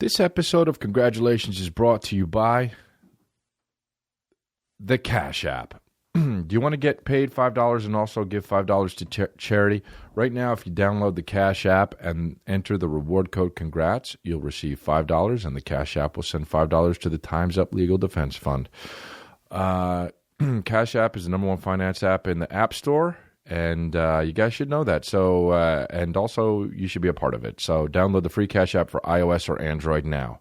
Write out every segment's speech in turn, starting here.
This episode of Congratulations is brought to you by the Cash App. Do you want to get paid $5 and also give $5 to charity? Right now, if you download the Cash App and enter the reward code CONGRATS, you'll receive $5, and the Cash App will send $5 to the Time's Up Legal Defense Fund. Cash App is the number one finance app in the App Store, and you guys should know that. So, and also, you should be a part of it. So, download the free Cash App for iOS or Android now.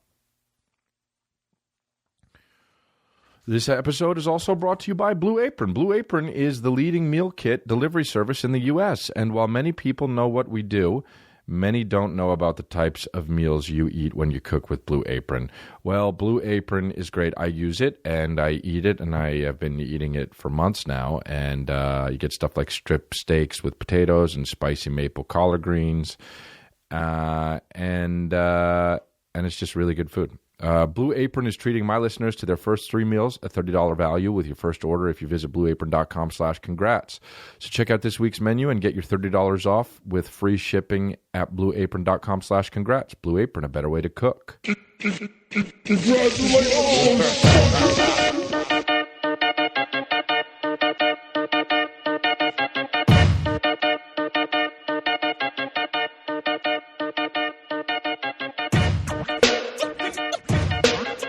This episode is also brought to you by Blue Apron. Blue Apron is the leading meal kit delivery service in the U.S., and while many people know what we do, many don't know about the types of meals you eat when you cook with Blue Apron. Well, Blue Apron is great. I use it, and I eat it, and I have been eating it for months now, and you get stuff like strip steaks with potatoes and spicy maple collard greens, and it's just really good food. Blue Apron is treating my listeners to their first 3 meals, a $30 value with your first order if you visit blueapron.com/congrats. So check out this week's menu and get your $30 off with free shipping at blueapron.com/congrats. Blue Apron, a better way to cook.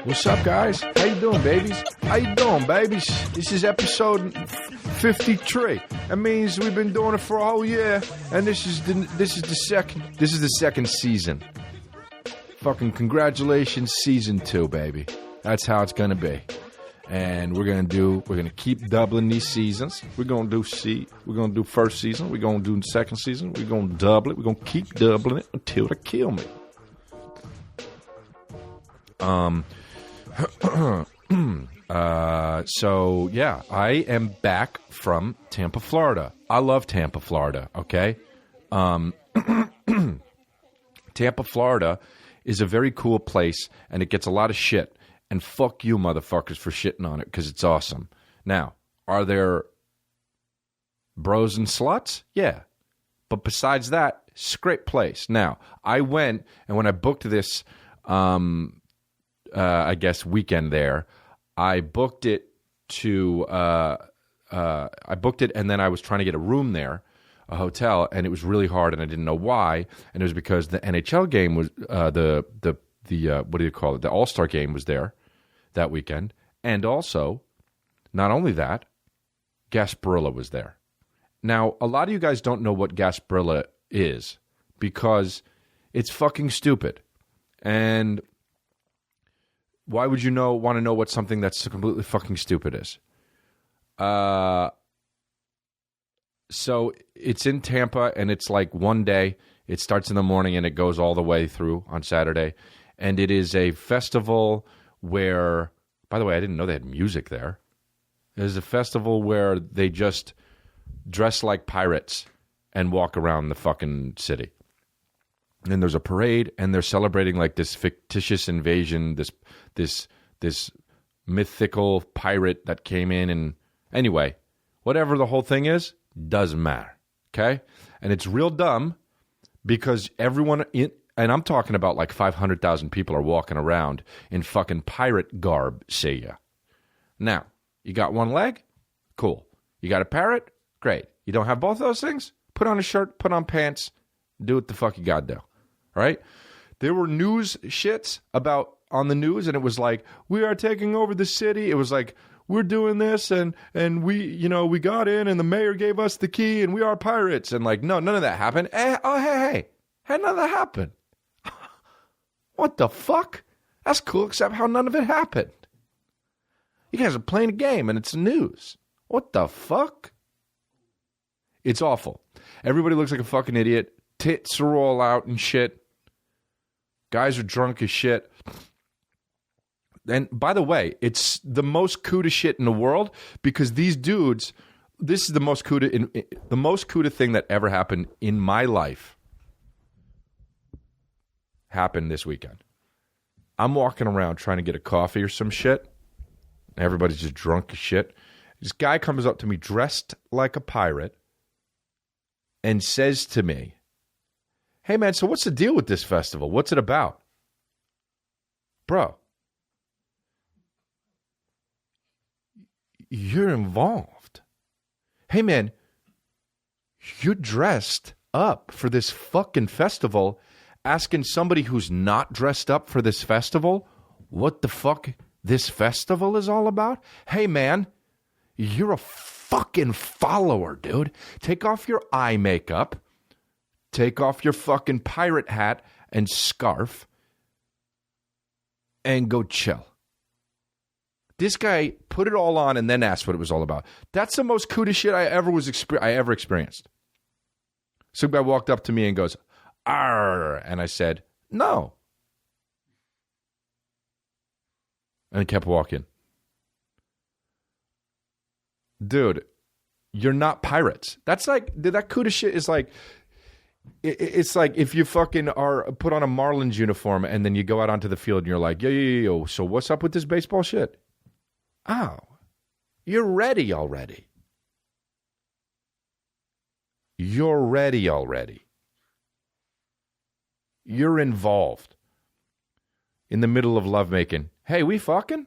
What's up, guys? How you doing, babies? How you doing, babies? This is episode 53. That means we've been doing it for a whole year, and this is the second season. Fucking congratulations, season 2, baby. That's how it's gonna be. And we're gonna keep doubling these seasons. We're gonna do first season. We're gonna do second season. We're gonna double it. We're gonna keep doubling it until they kill me. So yeah, I am back from Tampa, Florida. I love Tampa, Florida. Okay. Tampa, Florida is a very cool place, and it gets a lot of shit. And fuck you, motherfuckers, for shitting on it, because it's awesome. Now, are there bros and sluts? Yeah. But besides that, it's a great place. Now, I went, and when I booked this, I guess weekend there, I booked it and then I was trying to get a room there, a hotel, and it was really hard, and I didn't know why, and it was because the NHL game was, the what do you call it, the All-Star game was there that weekend, and also, not only that, Gasparilla was there. Now, a lot of you guys don't know what Gasparilla is, because it's fucking stupid, and why would you want to know what something that's completely fucking stupid is? So it's in Tampa, and it's like one day. It starts in the morning, and it goes all the way through on Saturday. And it is a festival where, by the way, I didn't know they had music there. It is a festival where they just dress like pirates and walk around the fucking city. And there's a parade, and they're celebrating like this fictitious invasion, this mythical pirate that came in, and anyway, whatever the whole thing is, doesn't matter, okay? And it's real dumb because everyone, and I'm talking about like 500,000 people are walking around in fucking pirate garb, see ya. Now, you got one leg? Cool. You got a parrot? Great. You don't have both those things? Put on a shirt, put on pants, do what the fuck you gotta do. All right? There were news shits on the news, and it was like, we are taking over the city. It was like, we're doing this, and we got in, and the mayor gave us the key, and we are pirates. And like, no, none of that happened. Hey, none of that happened. What the fuck? That's cool, except how none of it happened. You guys are playing a game, and it's news. What the fuck? It's awful. Everybody looks like a fucking idiot. Tits are all out and shit. Guys are drunk as shit. And by the way, it's the most CUDA shit in the world because these dudes, this is the most CUDA thing that ever happened in my life. Happened this weekend. I'm walking around trying to get a coffee or some shit. Everybody's just drunk as shit. This guy comes up to me dressed like a pirate and says to me, hey man, so what's the deal with this festival? What's it about? bro, you're involved. Hey, man, you're dressed up for this fucking festival, asking somebody who's not dressed up for this festival what the fuck this festival is all about? Hey, man, you're a fucking follower, dude. Take off your eye makeup. Take off your fucking pirate hat and scarf and go chill. This guy put it all on and then asked what it was all about. That's the most kuda shit I ever experienced. Some guy walked up to me and goes, "Arr," and I said, "No." And he kept walking. Dude, you're not pirates. That's like, that kuda shit is like, it's like if you fucking are put on a Marlins uniform and then you go out onto the field and you're like, yo, so what's up with this baseball shit? Oh, you're ready already. You're ready already. You're involved. In the middle of lovemaking. Hey, we fucking?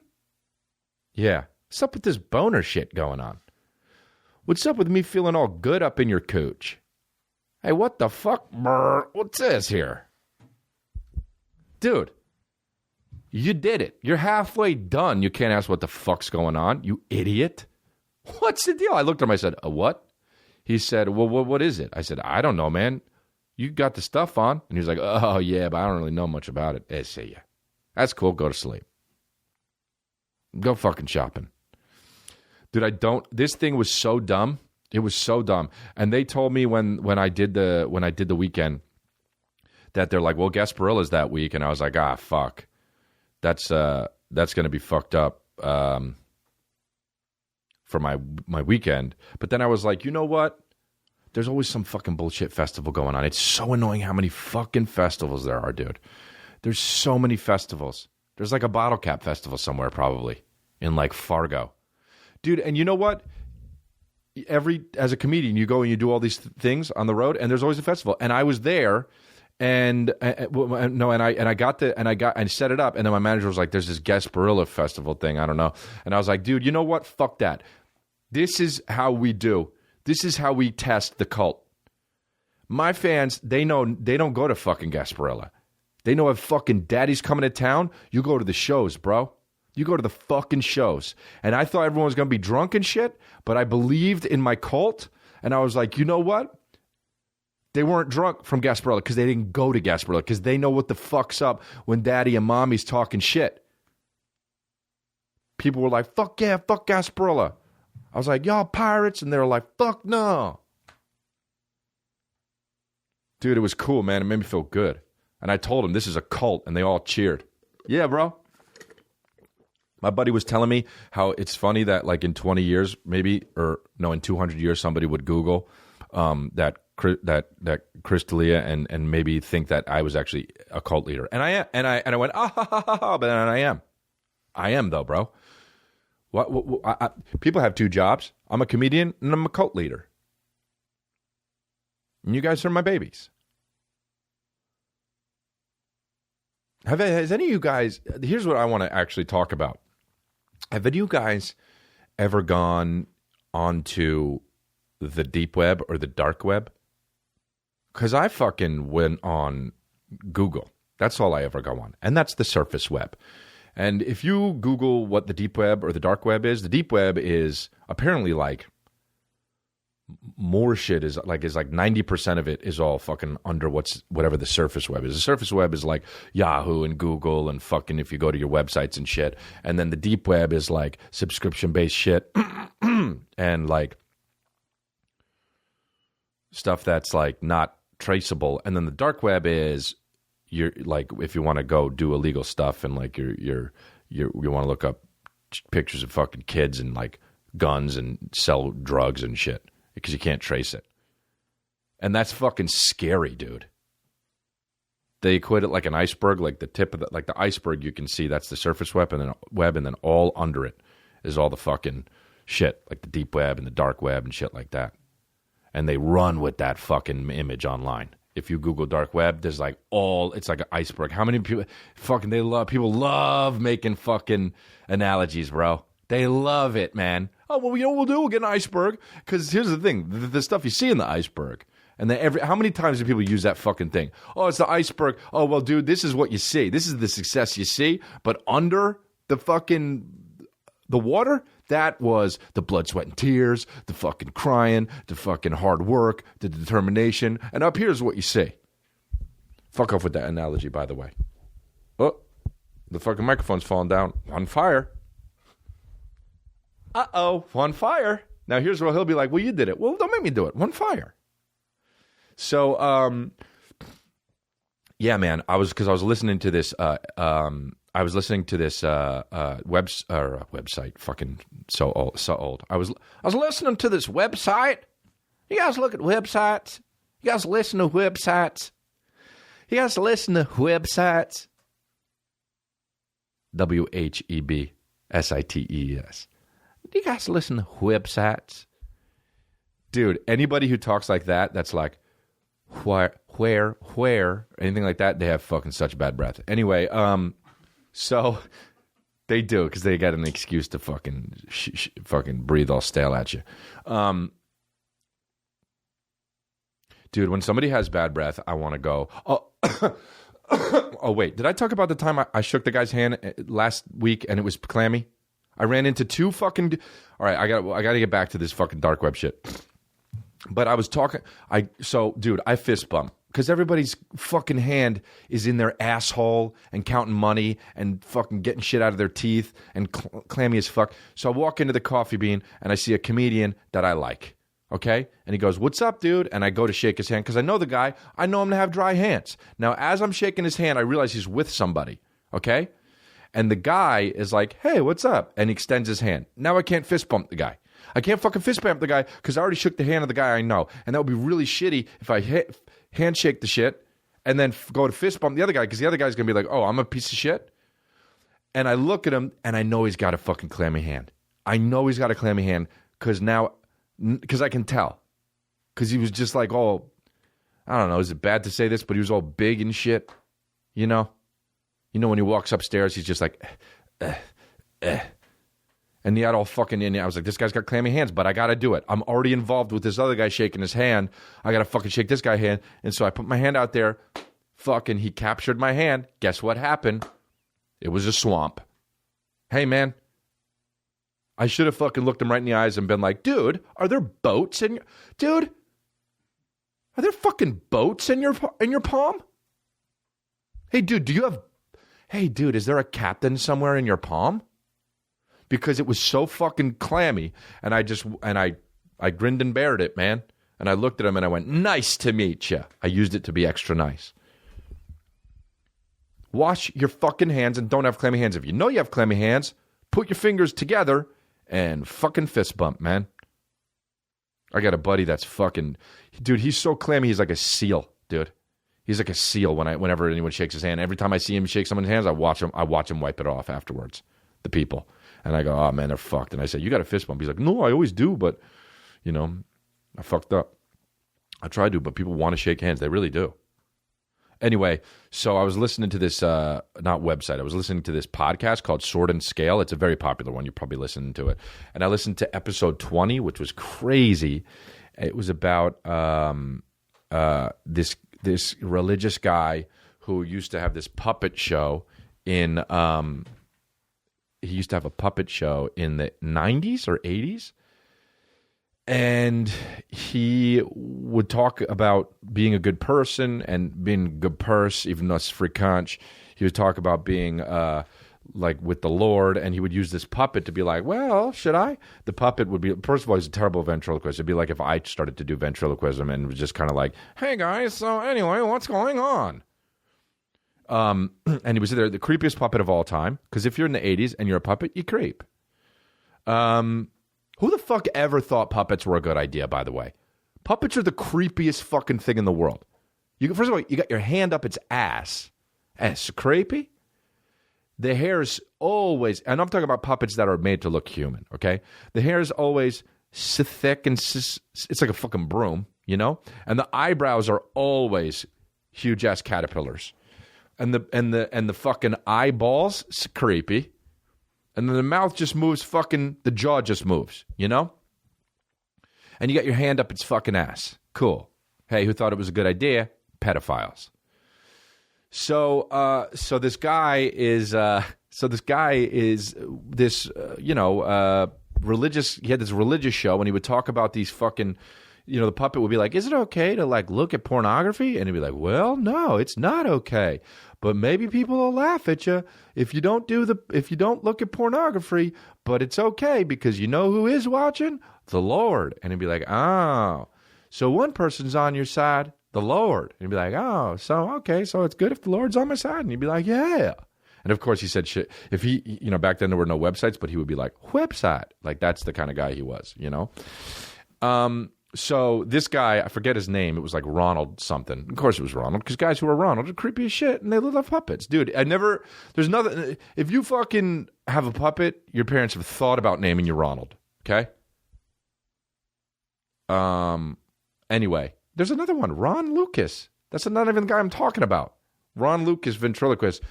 Yeah. What's up with this boner shit going on? What's up with me feeling all good up in your cooch? Hey, what the fuck? Brr, what's this here? Dude, you did it. You're halfway done. You can't ask what the fuck's going on, you idiot. What's the deal? I looked at him, I said, what? He said, well, what is it? I said, I don't know, man. You got the stuff on. And he was like, oh, yeah, but I don't really know much about it. I say, yeah. That's cool. Go to sleep. Go fucking shopping. Dude, this thing was so dumb. It was so dumb. And they told me when I did the weekend that they're like, well, Gasparilla's that week. And I was like, fuck. That's going to be fucked up for my weekend. But then I was like, you know what? There's always some fucking bullshit festival going on. It's so annoying how many fucking festivals there are, dude. There's so many festivals. There's like a bottle cap festival somewhere probably in like Fargo. Dude, and you know what? As a comedian, you go and you do all these things on the road, and there's always a festival. And I was there, and I set it up, and then my manager was like, "There's this Gasparilla festival thing. I don't know." And I was like, "Dude, you know what? Fuck that. This is how we do. This is how we test the cult. My fans, they know they don't go to fucking Gasparilla. They know if fucking daddy's coming to town, you go to the shows, bro. You go to the fucking shows." And I thought everyone was going to be drunk and shit, but I believed in my cult, and I was like, you know what? They weren't drunk from Gasparilla because they didn't go to Gasparilla because they know what the fuck's up when daddy and mommy's talking shit. People were like, fuck yeah, fuck Gasparilla. I was like, y'all pirates, and they were like, fuck no. Dude, it was cool, man. It made me feel good. And I told them, this is a cult, and they all cheered. Yeah, bro. My buddy was telling me how it's funny that like in 20 years, maybe, or no, in 200 years, somebody would Google that Chris D'Elia and maybe think that I was actually a cult leader. And I am. And I went, ha, ha, ha, ha, but then I am. I am, though, bro. People have two jobs. I'm a comedian and I'm a cult leader. And you guys are my babies. Has any of you guys, here's what I want to actually talk about. Have any of you guys ever gone onto the deep web or the dark web? Because I fucking went on Google. That's all I ever go on. And that's the surface web. And if you Google what the deep web or the dark web is, the deep web is apparently like more shit is like 90% of it is all fucking under whatever the surface web is. The surface web is like Yahoo and Google and fucking if you go to your websites and shit. And then the deep web is like subscription-based shit and like stuff that's like not traceable. And then the dark web is you're like if you want to go do illegal stuff and like you want to look up pictures of fucking kids and like guns and sell drugs and shit. Because you can't trace it. And that's fucking scary, dude. They equate it like an iceberg, like the tip of the iceberg you can see, that's the surface web, and then all under it is all the fucking shit, like the deep web and the dark web and shit like that. And they run with that fucking image online. If you Google dark web, there's like it's like an iceberg. How many people people love making fucking analogies, bro. They love it, man. Oh, well, you know what we'll do? We'll get an iceberg. Because here's the thing. The stuff you see in the iceberg. And then how many times do people use that fucking thing? Oh, it's the iceberg. Oh, well, dude, this is what you see. This is the success you see. But under the water, that was the blood, sweat, and tears, the fucking crying, the fucking hard work, the determination. And up here is what you see. Fuck off with that analogy, by the way. Oh, the fucking microphone's falling down. On fire. Uh-oh, on fire. Now here's where he'll be like, well, you did it. Well, don't make me do it. On fire. So, yeah, man, I was listening to this, website, fucking so old. I was listening to this website. You guys look at websites. You guys listen to websites. WHEBSITES. Do you guys listen to websites? Dude, anybody who talks like that, that's like, where, anything like that, they have fucking such bad breath. Anyway, so they do, because they got an excuse to fucking breathe all stale at you. Dude, when somebody has bad breath, I want to go, oh, wait, did I talk about the time I shook the guy's hand last week and it was clammy? I ran into two fucking... All right, I got to get back to this fucking dark web shit. But I was talking... dude, I fist bump. Because everybody's fucking hand is in their asshole and counting money and fucking getting shit out of their teeth and clammy as fuck. So I walk into the Coffee Bean and I see a comedian that I like. Okay? And he goes, what's up, dude? And I go to shake his hand because I know the guy. I know him to have dry hands. Now, as I'm shaking his hand, I realize he's with somebody. Okay? And the guy is like, hey, what's up? And he extends his hand. Now I can't fist bump the guy. I can't fucking fist bump the guy because I already shook the hand of the guy I know. And that would be really shitty if I handshake the shit and then go to fist bump the other guy because the other guy's going to be like, oh, I'm a piece of shit. And I look at him and I know he's got a fucking clammy hand. I know he's got a clammy hand because I can tell. Because he was just like, oh, I don't know, is it bad to say this? But he was all big and shit, you know? You know, when he walks upstairs, he's just like, And he had all fucking in. I was like, this guy's got clammy hands, but I got to do it. I'm already involved with this other guy shaking his hand. I got to fucking shake this guy's hand. And so I put my hand out there. Fucking, he captured my hand. Guess what happened? It was a swamp. Hey, man. I should have fucking looked him right in the eyes and been like, dude, are there boats in your... Dude, are there fucking boats in your palm? Hey, dude, Hey, dude, is there a captain somewhere in your palm? Because it was so fucking clammy, and I grinned and bared it, man. And I looked at him and I went, nice to meet you. I used it to be extra nice. Wash your fucking hands and don't have clammy hands. If you know you have clammy hands, put your fingers together and fucking fist bump, man. I got a buddy that's fucking... Dude, he's so clammy, he's like a seal, dude. He's like a seal whenever anyone shakes his hand. Every time I see him shake someone's hands, I watch him wipe it off afterwards, the people. And I go, oh, man, they're fucked. And I say, you got a fist bump. He's like, no, I always do, but, you know, I fucked up. I try to, but people want to shake hands. They really do. Anyway, so I was listening to this, not website, I was listening to this podcast called Sword and Scale. It's a very popular one. You're probably listening to it. And I listened to episode 20, which was crazy. It was about this religious guy who used to have this puppet show in... he used to have a puppet show in the 90s or 80s. And he would talk about being a good person and being a good purse, even though it's freakanch. He would talk about being like with the Lord, and he would use this puppet to be like, well, should I? The puppet would be, first of all, he's a terrible ventriloquist. It'd be like if I started to do ventriloquism and was just kind of like, hey guys, so anyway, what's going on? And he was either the creepiest puppet of all time, because if you're in the 80s and you're a puppet, you creep. Who the fuck ever thought puppets were a good idea, by the way? Puppets are the creepiest fucking thing in the world. First of all, you got your hand up its ass. It's creepy. The hair's always, and I'm talking about puppets that are made to look human, okay? The hair is always so thick and it's like a fucking broom, you know? And the eyebrows are always huge ass caterpillars. And the fucking eyeballs, creepy. And then the mouth just moves the jaw just moves, you know? And you got your hand up its fucking ass. Cool. Hey, who thought it was a good idea? Pedophiles. So this guy is religious. He had this religious show, and he would talk about these fucking, the puppet would be like, "Is it okay to like look at pornography?" And he'd be like, "Well, no, it's not okay, but maybe people will laugh at you if you don't look at pornography. But it's okay because you know who is watching? The Lord." And he'd be like, "Oh, so one person's on your side, the Lord." And he'd be like, "Oh, so okay, so it's good if the Lord's on my side." And he'd be like, "Yeah." And of course he said shit. If he, back then there were no websites, but he would be like, "Website." Like that's the kind of guy he was, So this guy, I forget his name. It was like Ronald something. Of course it was Ronald, because guys who are Ronald are creepy as shit, and they love puppets. Dude, there's nothing, if you fucking have a puppet, your parents have thought about naming you Ronald, okay? Anyway, there's another one, Ron Lucas. That's not even the guy I'm talking about. Ron Lucas, ventriloquist,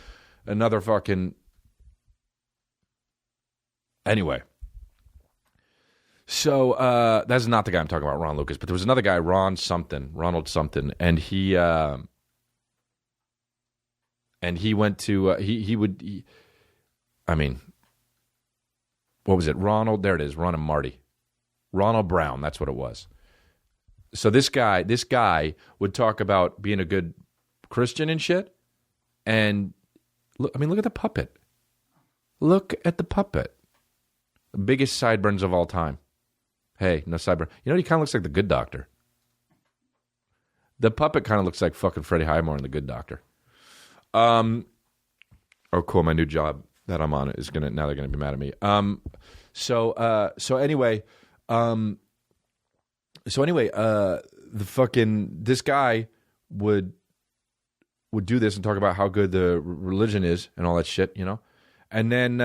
another fucking... Anyway. So that's not the guy I'm talking about, Ron Lucas, but there was another guy, Ronald something, and he went to what was it? Ronald, there it is, Ron and Marty. Ronald Brown, that's what it was. So this guy would talk about being a good Christian and shit, and look at the puppet. Look at the puppet. The biggest sideburns of all time. Hey, no sideburn. You know, he kind of looks like the Good Doctor. The puppet kind of looks like fucking Freddie Highmore in The Good Doctor. Oh, cool. My new job that I'm on is now they're gonna be mad at me. So anyway, the fucking this guy would do this and talk about how good the religion is and all that shit, and then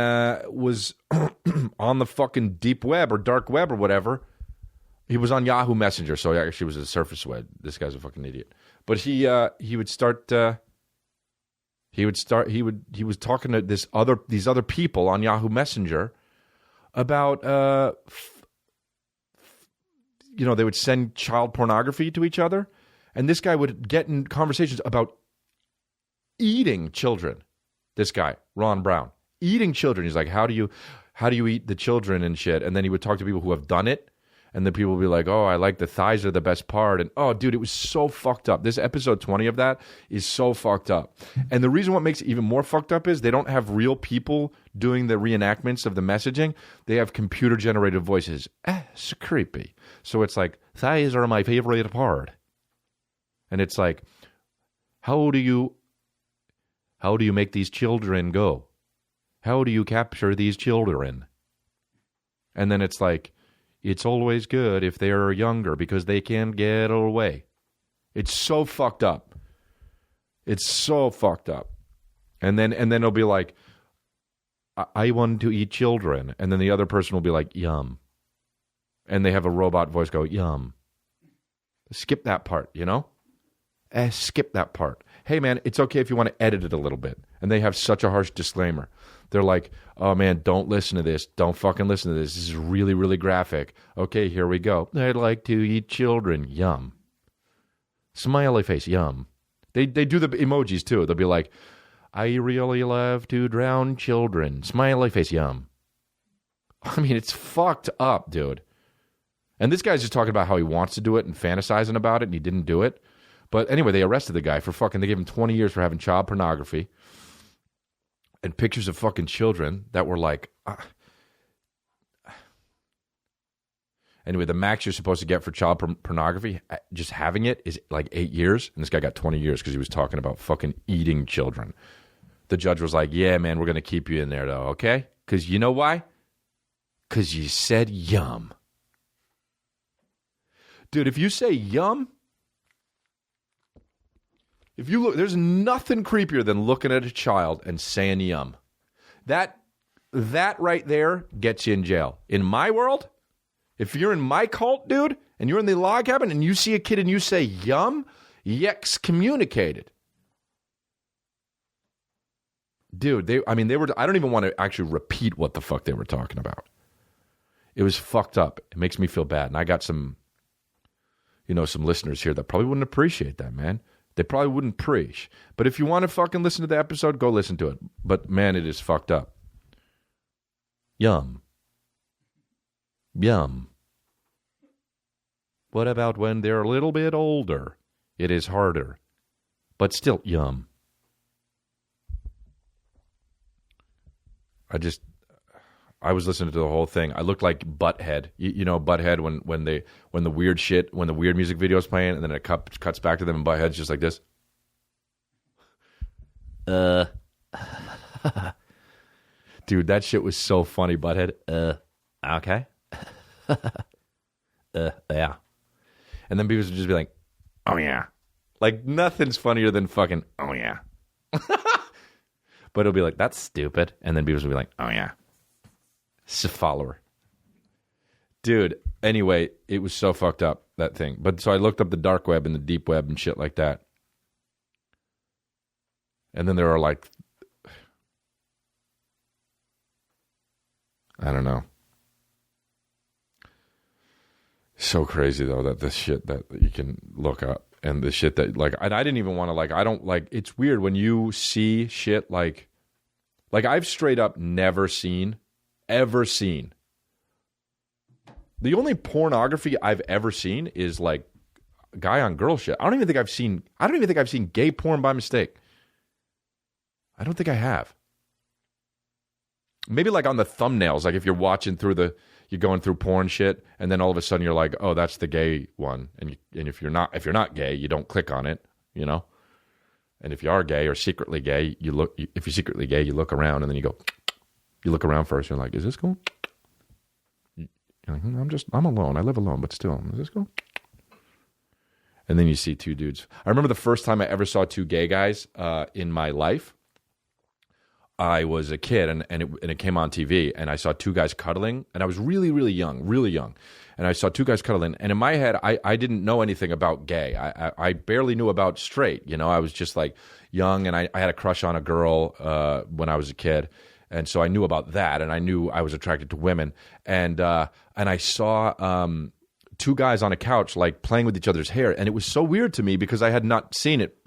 was on the fucking deep web or dark web or whatever. He was on Yahoo Messenger, so he actually was a surface web. This guy's a fucking idiot. But he was talking to these other people on Yahoo Messenger about they would send child pornography to each other, and this guy would get in conversations about eating children. This guy, Ron Brown. Eating children. He's like, how do you eat the children and shit? And then he would talk to people who have done it, and then people would be like, "Oh, I like the thighs are the best part." And oh, dude, it was so fucked up. This episode 20 of that is so fucked up. And the reason what makes it even more fucked up is they don't have real people doing the reenactments of the messaging. They have computer generated voices. It's creepy. So it's like, thighs are my favorite part. And it's like, how do you make these children go? How do you capture these children? And then it's like, it's always good if they're younger because they can get away. It's so fucked up. It's so fucked up. And then it'll be like, I want to eat children. And then the other person will be like, yum. And they have a robot voice go, yum. Skip that part, skip that part. Hey, man, it's okay if you want to edit it a little bit. And they have such a harsh disclaimer. They're like, oh, man, don't listen to this. Don't fucking listen to this. This is really, really graphic. Okay, here we go. I'd like to eat children. Yum. Smiley face. Yum. They do the emojis, too. They'll be like, I really love to drown children. Smiley face. Yum. I mean, it's fucked up, dude. And this guy's just talking about how he wants to do it and fantasizing about it, and he didn't do it. But anyway, they arrested the guy they gave him 20 years for having child pornography and pictures of fucking children that were like... Anyway, the max you're supposed to get for child pornography, just having it, is like 8 years. And this guy got 20 years because he was talking about fucking eating children. The judge was like, yeah, man, we're going to keep you in there, though, okay? Because you know why? Because you said yum. Dude, if you say yum... If you look, there's nothing creepier than looking at a child and saying yum. That right there gets you in jail. In my world, If you're in my cult, dude, and you're in the log cabin and you see a kid and you say yum, you excommunicated. Dude, they were, I don't even want to actually repeat what the fuck they were talking about. It was fucked up. It makes me feel bad. And I got some listeners here that probably wouldn't appreciate that, man. They probably wouldn't preach. But if you want to fucking listen to the episode, go listen to it. But man, it is fucked up. Yum. Yum. What about when they're a little bit older? It is harder. But still, yum. I was listening to the whole thing. I looked like Butthead. You know Butthead when the weird music video is playing and then it cuts back to them and Butthead's just like this. Dude, that shit was so funny, Butthead. Okay. Yeah. And then people would just be like, oh yeah. Like nothing's funnier than fucking, oh yeah. But it'll be like, that's stupid. And then people will be like, oh yeah. It's a follower. Dude, anyway, it was so fucked up, that thing. But so I looked up the dark web and the deep web and shit like that. And then there are like, I don't know. So crazy though that this shit that you can look up and the shit that like I didn't even want to like I don't like it's weird when you see shit like I've straight up never seen the only pornography I've ever seen is like guy on girl shit. I don't even think I've seen gay porn by mistake. I don't think I have. Maybe like on the thumbnails, like if you're watching through you're going through porn shit, and then all of a sudden you're like, oh, that's the gay one, and if you're not gay, you don't click on it, you know. And if you are gay or secretly gay, if you're secretly gay, you look around, and then you look around first, and you're like, is this cool? You're like, I'm alone, I live alone, but still, is this cool? And then you see two dudes. I remember the first time I ever saw two gay guys in my life. I was a kid, and it came on TV, and I saw two guys cuddling, and I was really, really young, and I saw two guys cuddling, and in my head, I didn't know anything about gay. I barely knew about straight, you know. I was just like young, and I had a crush on a girl when I was a kid, and so I knew about that, and I knew I was attracted to women, and I saw two guys on a couch like playing with each other's hair, and it was so weird to me because I had not seen it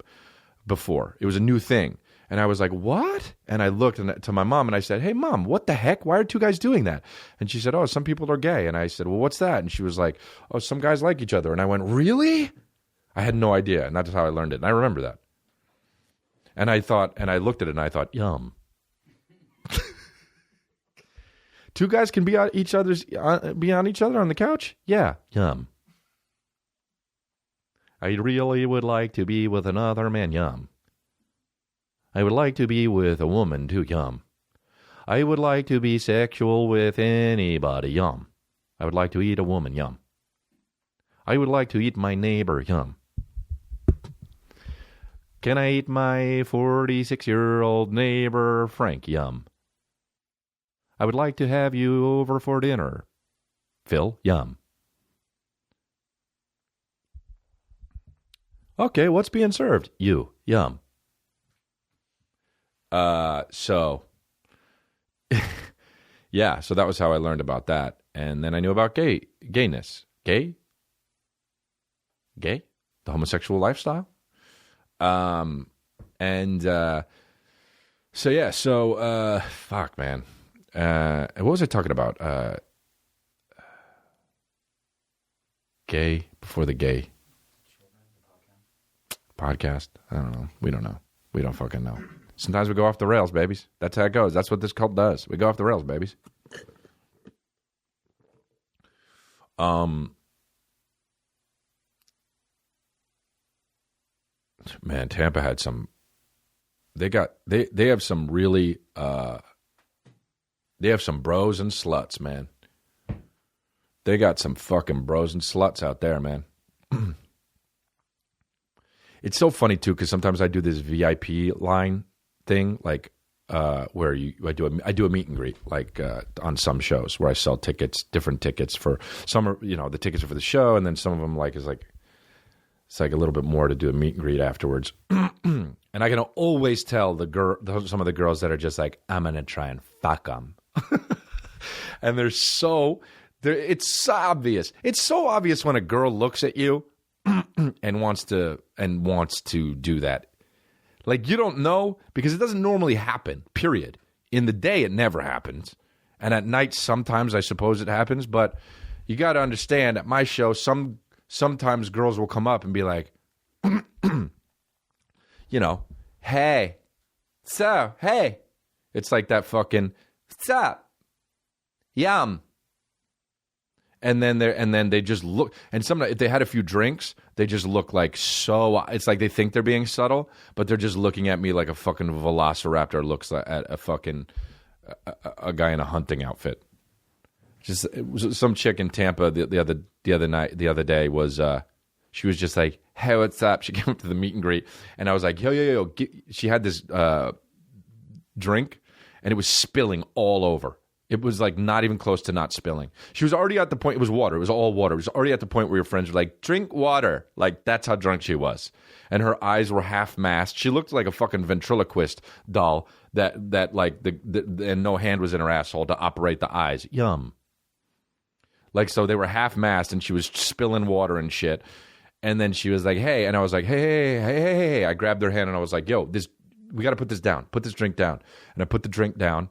before. It was a new thing. And I was like, what? And I looked to my mom and I said, hey, Mom, what the heck? Why are two guys doing that? And she said, oh, some people are gay. And I said, well, what's that? And she was like, oh, some guys like each other. And I went, really? I had no idea. And that's how I learned it. And I remember that. And I looked at it and I thought, yum. Two guys can be on each other on the couch? Yeah, yum. I really would like to be with another man, yum. I would like to be with a woman too, yum. I would like to be sexual with anybody, yum. I would like to eat a woman, yum. I would like to eat my neighbor, yum. Can I eat my 46-year-old neighbor, Frank, yum. I would like to have you over for dinner, Phil, yum. Okay, what's being served? You, yum. So yeah, so that was how I learned about that. And then I knew about gayness, the homosexual lifestyle. Fuck, man. What was I talking about? Gay before the gay podcast. I don't know. We don't know. We don't fucking know. Sometimes we go off the rails, babies. That's how it goes. That's what this cult does. We go off the rails, babies. Man, Tampa had some. They have some really. They have some bros and sluts, man. They got some fucking bros and sluts out there, man. It's so funny too because sometimes I do this VIP line thing, like where I do a meet and greet, like on some shows where I sell tickets, different tickets for some are, the tickets are for the show, and then some of them it's like a little bit more to do a meet and greet afterwards. And I can always tell some of the girls that are just like, I'm gonna try and fuck them, and it's so obvious. It's so obvious when a girl looks at you and wants to do that. Like, you don't know, because it doesn't normally happen, period. In the day, it never happens. And at night, sometimes I suppose it happens. But you got to understand, at my show, sometimes girls will come up and be like, hey, so, hey. It's like that fucking, sup, yum. And then they just look, and sometimes if they had a few drinks, they just look like it's like they think they're being subtle, but they're just looking at me like a fucking velociraptor looks at a fucking a guy in a hunting outfit. Just some chick in Tampa the other day was she was just like, hey, what's up? She came up to the meet and greet, and I was like, yo. She had this drink, and it was spilling all over. It was like not even close to not spilling. She was already at the point, it was water. It was all water. It was already at the point where your friends were like, drink water. Like, that's how drunk she was. And her eyes were half masked. She looked like a fucking ventriloquist doll that like, and no hand was in her asshole to operate the eyes. Yum. Like, so they were half masked and she was spilling water and shit. And then she was like, hey. And I was like, hey. I grabbed her hand and I was like, yo, we got to put this down. Put this drink down. And I put the drink down.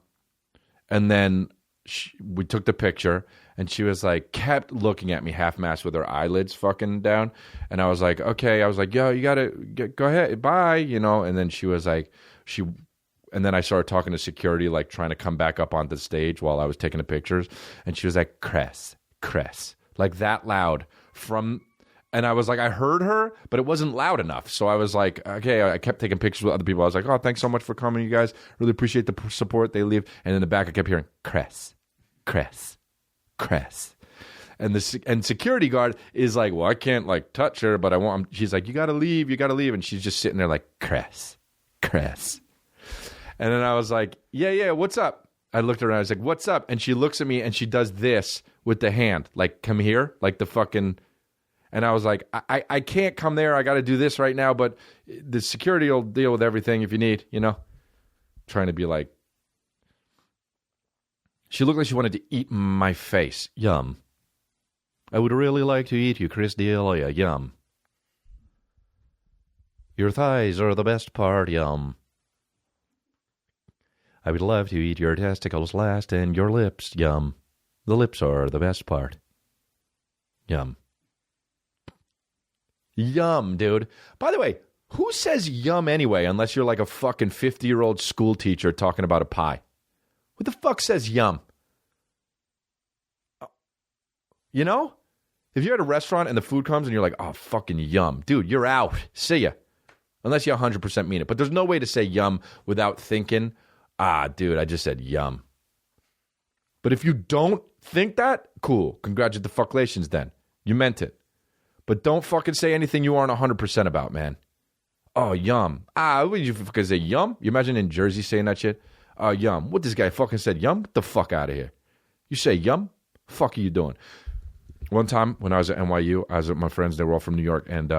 And then we took the picture, and she was like, kept looking at me half-mast with her eyelids fucking down. And I was like, okay. I was like, yo, you got to go ahead. Bye, And then she was like, and then I started talking to security, like trying to come back up onto the stage while I was taking the pictures. And she was like, Cress, like that loud and I was like, I heard her, but it wasn't loud enough. So I was like, okay, I kept taking pictures with other people. I was like, oh, thanks so much for coming, you guys. Really appreciate the support they leave. And in the back, I kept hearing, Cress. And security guard is like, well, I can't like touch her, but I want. She's like, you got to leave. And she's just sitting there like, Cress. And then I was like, yeah, what's up? I looked around. I was like, what's up? And she looks at me and she does this with the hand, like, come here, like the fucking. And I was like, I can't come there. I got to do this right now, but the security will deal with everything if you need, Trying to be like. She looked like she wanted to eat my face. Yum. I would really like to eat you, Chris D'Elia. Yum. Your thighs are the best part. Yum. I would love to eat your testicles last and your lips. Yum. The lips are the best part. Yum. Yum, dude. By the way, who says yum anyway, unless you're like a fucking 50-year-old school teacher talking about a pie? Who the fuck says yum? If you're at a restaurant and the food comes and you're like, oh, fucking yum. Dude, you're out. See ya. Unless you 100% mean it. But there's no way to say yum without thinking, dude, I just said yum. But if you don't think that, cool. Congratulations then. You meant it. But don't fucking say anything you aren't 100% about, man. Oh, yum. What did you fucking say, yum? You imagine in Jersey saying that shit? Yum. What, this guy fucking said yum? Get the fuck out of here. You say yum? Fuck are you doing? One time when I was at NYU, I was with my friends. They were all from New York. And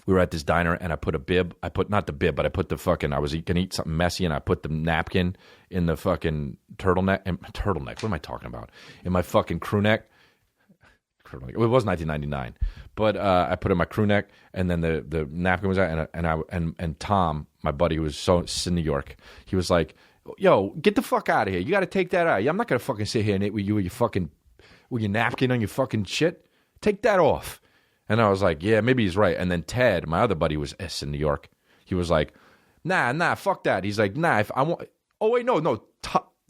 we were at this diner, and I put a bib. Not the bib, but I put the fucking, I was going to eat something messy, and I put the napkin in the fucking turtleneck. What am I talking about? In my fucking crew neck. It was 1999, but I put it in my crew neck, and then the napkin was out, and Tom, my buddy, who was in New York, he was like, "Yo, get the fuck out of here! You got to take that out. I'm not gonna fucking sit here and eat with you with your napkin on your fucking shit. Take that off." And I was like, "Yeah, maybe he's right." And then Ted, my other buddy, was in New York. He was like, "Nah, fuck that." He's like, "Nah, if I want." Oh wait, no,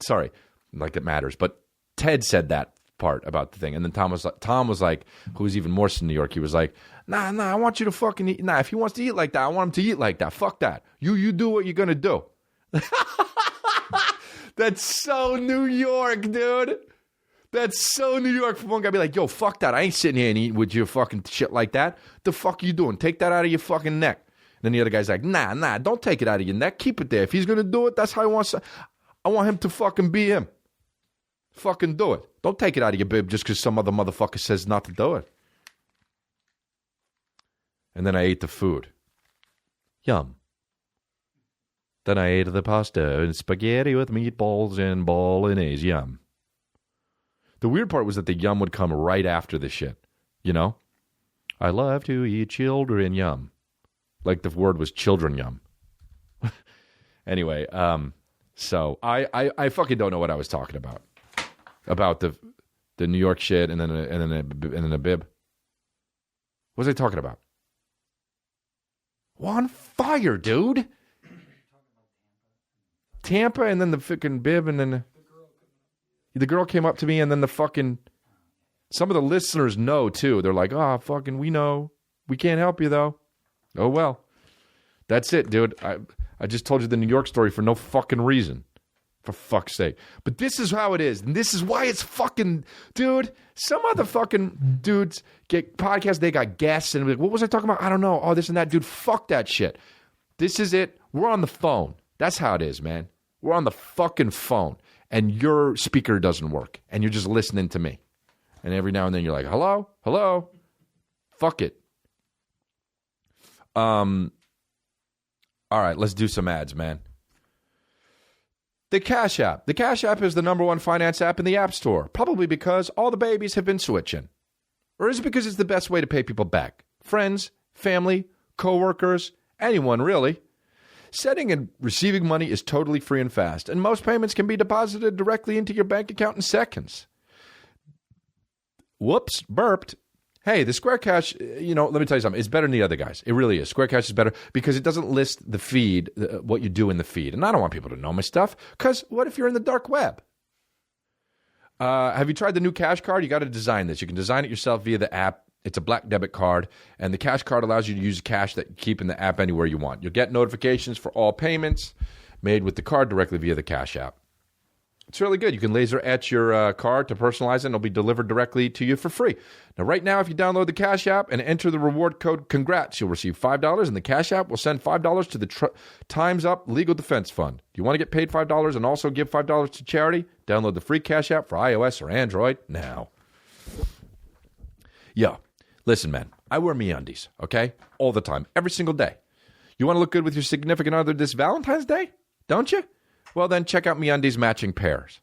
sorry, like it matters, but Ted said that part about the thing, and then Tom was like, who was even more in New York, he was like, nah, I want you to fucking eat. Nah, if he wants to eat like that, I want him to eat like that. Fuck that. You do what you're gonna do. That's so New York, dude. That's so New York for one guy to be like, yo, fuck that. I ain't sitting here and eating with your fucking shit like that. The fuck are you doing? Take that out of your fucking neck. then the other guy's like, nah, don't take it out of your neck. Keep it there. If he's going to do it, that's how he wants to. I want him to fucking be him. Fucking do it. Don't take it out of your bib just because some other motherfucker says not to do it. And then I ate the food. Yum. Then I ate the pasta and spaghetti with meatballs and bolognese. Yum. The weird part was that the yum would come right after the shit. You know? I love to eat children yum. Like the word was children yum. Anyway, so I fucking don't know what I was talking about. About the New York shit and then a bib. What was I talking about? On fire, dude. Tampa and then the fucking bib and then the girl came up to me and then the fucking some of the listeners know too. They're like, "Oh, fucking we know. We can't help you though." Oh well. That's it, dude. I just told you the New York story for no fucking reason. For fuck's sake. But this is how it is. And this is why it's fucking... Dude, some other fucking dudes get podcasts, they got guests, and like, what was I talking about? I don't know. Oh, this and that. Dude, fuck that shit. This is it. We're on the phone. That's how it is, man. We're on the fucking phone. And your speaker doesn't work. And you're just listening to me. And every now and then you're like, hello? Hello? Fuck it. All right, let's do some ads, man. The Cash App. The Cash App is the #1 finance app in the App Store, probably because all the babies have been switching. Or is it because it's the best way to pay people back? Friends, family, coworkers, anyone really. Sending and receiving money is totally free and fast, and most payments can be deposited directly into your bank account in seconds. Whoops, burped. Hey, the Square Cash, let me tell you something. It's better than the other guys. It really is. Square Cash is better because it doesn't list the feed, what you do in the feed. And I don't want people to know my stuff because what if you're in the dark web? Have you tried the new Cash Card? You got to design this. You can design it yourself via the app. It's a black debit card, and the Cash Card allows you to use cash that you keep in the app anywhere you want. You'll get notifications for all payments made with the card directly via the Cash App. It's really good. You can laser etch your card to personalize it, and it'll be delivered directly to you for free. Now, right now, if you download the Cash App and enter the reward code CONGRATS, you'll receive $5, and the Cash App will send $5 to the Time's Up Legal Defense Fund. Do you want to get paid $5 and also give $5 to charity? Download the free Cash App for iOS or Android now. Yo, listen, man. I wear MeUndies, okay? All the time, every single day. You want to look good with your significant other this Valentine's Day? Don't you? Well, then check out MeUndies matching pairs.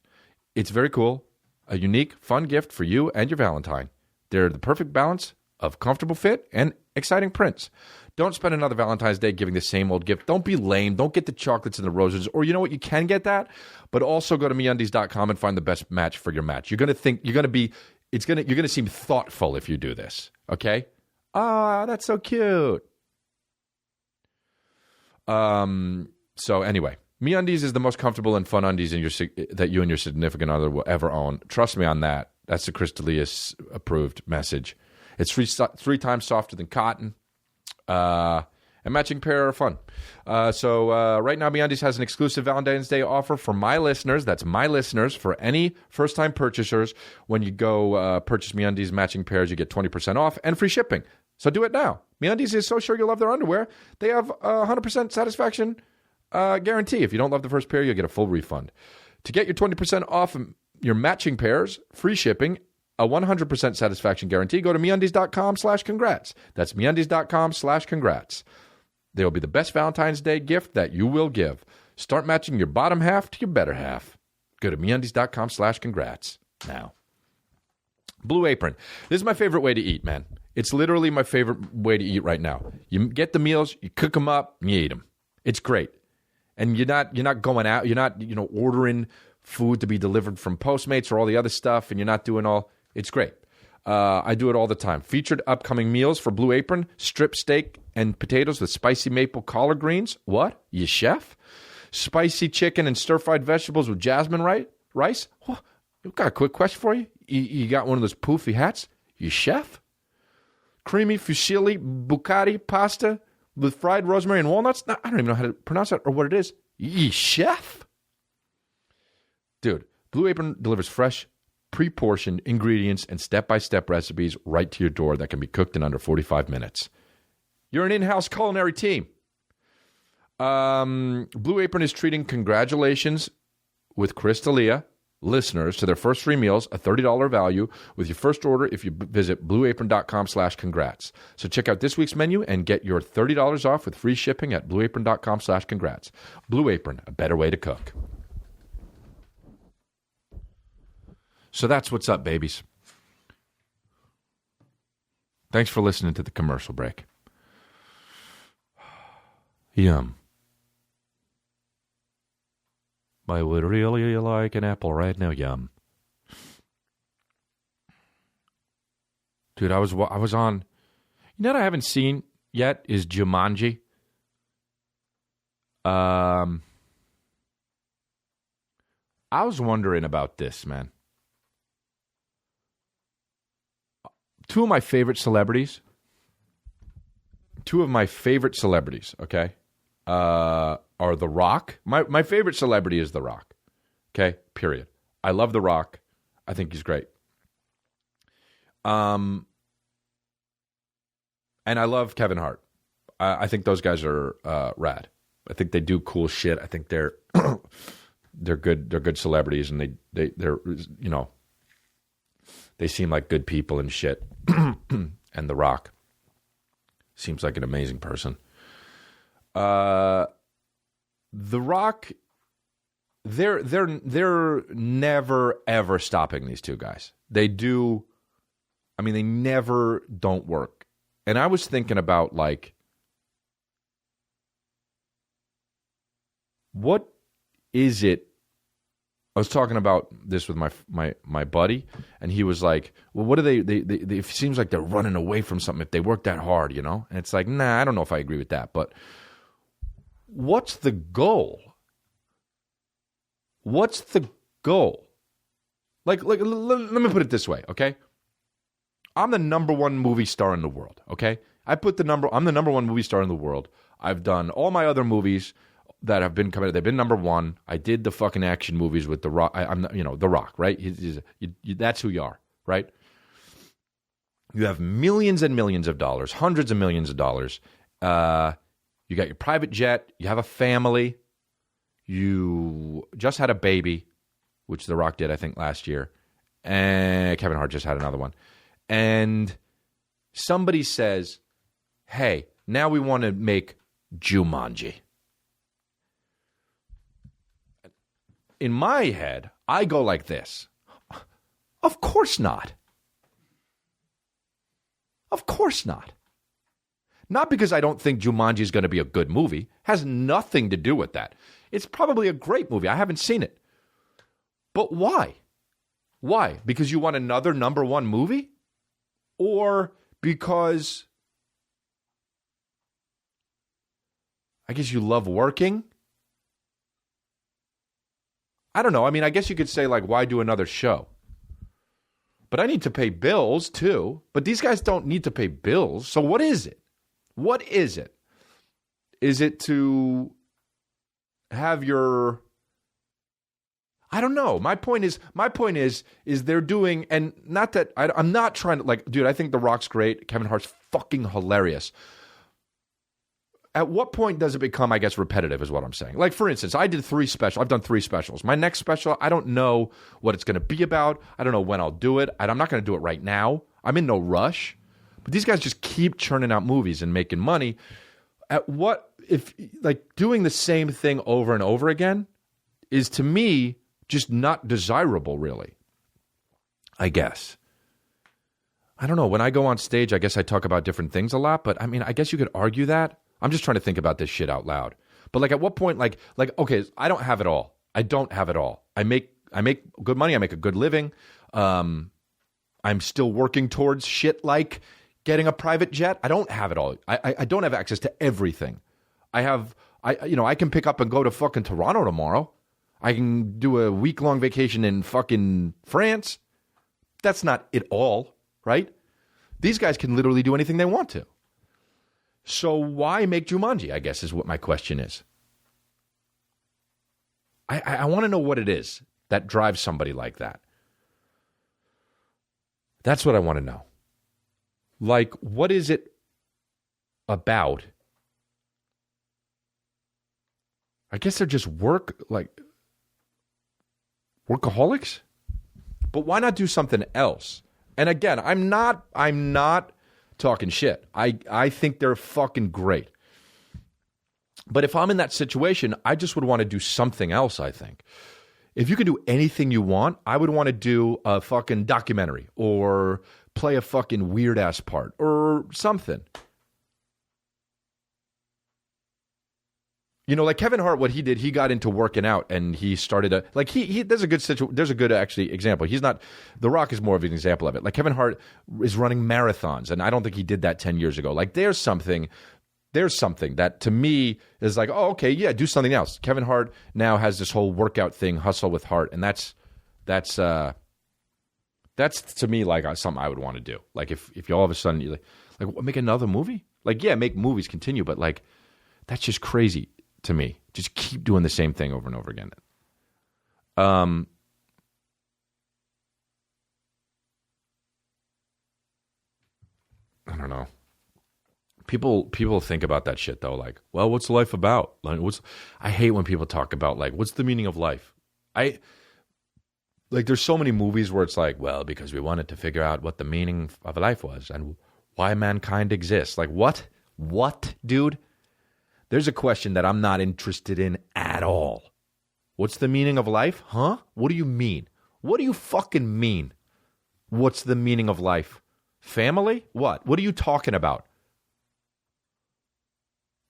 It's very cool. A unique, fun gift for you and your Valentine. They're the perfect balance of comfortable fit and exciting prints. Don't spend another Valentine's Day giving the same old gift. Don't be lame. Don't get the chocolates and the roses. Or you know what? You can get that, but also go to MeUndies.com and find the best match for your match. You're going to seem thoughtful if you do this. Okay? Ah, that's so cute. So anyway. MeUndies is the most comfortable and fun undies that you and your significant other will ever own. Trust me on that. That's the Chris D'Elias approved message. It's 3 times softer than cotton. And matching pair are fun. So right now, MeUndies has an exclusive Valentine's Day offer for my listeners. That's my listeners. For any first-time purchasers, when you go purchase MeUndies matching pairs, you get 20% off and free shipping. So do it now. MeUndies is so sure you'll love their underwear. They have 100% satisfaction guarantee. If you don't love the first pair, you'll get a full refund. To get your 20% off your matching pairs, free shipping, a 100% satisfaction guarantee, go to MeUndies.com/congrats. That's MeUndies.com/congrats. They will be the best Valentine's Day gift that you will give. Start matching your bottom half to your better half. Go to MeUndies.com/congrats now. Blue Apron. This is my favorite way to eat, man. It's literally my favorite way to eat right now. You get the meals, you cook them up, and you eat them. It's great. And you're not going out, you're not, ordering food to be delivered from Postmates or all the other stuff, and you're not doing all, it's great. I do it all the time. Featured upcoming meals for Blue Apron: strip steak and potatoes with spicy maple collard greens. What? You chef? Spicy chicken and stir-fried vegetables with jasmine rice? Oh, I've got a quick question for you. You got one of those poofy hats? You chef? Creamy fusilli bucati pasta with fried rosemary and walnuts? I don't even know how to pronounce that or what it is. Ye chef? Dude, Blue Apron delivers fresh, pre-portioned ingredients and step-by-step recipes right to your door that can be cooked in under 45 minutes. You're an in-house culinary team. Blue Apron is treating Congratulations with Chris D'Elia listeners to their first 3 meals, a $30 value with your first order if you visit blueapron.com/congrats. So check out this week's menu and get your $30 off with free shipping at blueapron.com/congrats. Blue Apron, a better way to cook. So that's what's up, babies. Thanks for listening to the commercial break. Yum. I would really like an apple right now. Yum. Dude, I was on... You know what I haven't seen yet is Jumanji. I was wondering about this, man. 2 of my favorite celebrities, okay, are The Rock. My favorite celebrity is The Rock, okay, period. I love The Rock. I think he's great. And I love Kevin Hart. I think those guys are rad. I think they do cool shit. I think they're they're good celebrities, and they're you know, they seem like good people and shit. And The Rock seems like an amazing person. The Rock, they're never ever stopping these 2 guys. They do. I mean, they never don't work. And I was thinking about, like, what is it? I was talking about this with my buddy, and he was like, well, what do they it seems like they're running away from something if they work that hard, you know? And it's like, nah, I don't know if I agree with that. But what's the goal? What's the goal? Like let me put it this way, okay? I'm the number 1 movie star in the world, okay? I'm the number 1 movie star in the world. I've done all my other movies that have been coming. They've been number 1. I did the fucking action movies with The Rock. I'm The Rock, right? That's who you are, right? You have millions and millions of dollars, hundreds of millions of dollars. You got your private jet. You have a family. You just had a baby, which The Rock did, I think, last year. And Kevin Hart just had another one. And somebody says, hey, now we want to make Jumanji. In my head, I go like this. Of course not. Of course not. Not because I don't think Jumanji is going to be a good movie. Has nothing to do with that. It's probably a great movie. I haven't seen it. But why? Why? Because you want another number 1 movie? Or because I guess you love working? I don't know. I mean, I guess you could say, like, why do another show? But I need to pay bills, too. But these guys don't need to pay bills. So what is it? What is it? Is it to have your... I don't know. My point is they're doing... And not that... I'm not trying to... Like, dude, I think The Rock's great. Kevin Hart's fucking hilarious. At what point does it become, I guess, repetitive is what I'm saying. Like, for instance, I've done 3 specials. My next special, I don't know what it's going to be about. I don't know when I'll do it. I'm not going to do it right now. I'm in no rush. But these guys just keep churning out movies and making money. At what, if, like, doing the same thing over and over again is, to me, just not desirable, really. I guess. I don't know. When I go on stage, I guess I talk about different things a lot. But, I mean, I guess you could argue that. I'm just trying to think about this shit out loud. But, like, at what point, like, okay, I don't have it all. I don't have it all. I make good money. I make a good living. I'm still working towards shit like getting a private jet. I don't have it all. I don't have access to everything. I can pick up and go to fucking Toronto tomorrow. I can do a week-long vacation in fucking France. That's not it all, right? These guys can literally do anything they want to. So why make Jumanji, I guess, is what my question is. I want to know what it is that drives somebody like that. That's what I want to know. Like, what is it about I guess they're just workaholics. But why not do something else? And again, I'm not talking shit. I think they're fucking great. But if I'm in that situation, I just would want to do something else, I think. If you could do anything you want, I would want to do a fucking documentary or play a fucking weird-ass part or something. You know, like Kevin Hart, what he did, he got into working out and he started there's a good actually example. The Rock is more of an example of it. Like Kevin Hart is running marathons and I don't think he did that 10 years ago. Like there's something that to me is like, oh, okay, yeah, do something else. Kevin Hart now has this whole workout thing, Hustle with Heart, and that's to me like something I would want to do. Like if you all of a sudden you like make another movie, like yeah, make movies, continue, but like that's just crazy to me. Just keep doing the same thing over and over again. I don't know. People think about that shit though, like, well, what's life about? Like, I hate when people talk about like, what's the meaning of life? There's so many movies where it's like, well, because we wanted to figure out what the meaning of life was and why mankind exists. Like, what? What, dude? There's a question that I'm not interested in at all. What's the meaning of life? Huh? What do you mean? What do you fucking mean? What's the meaning of life? Family? What? What are you talking about?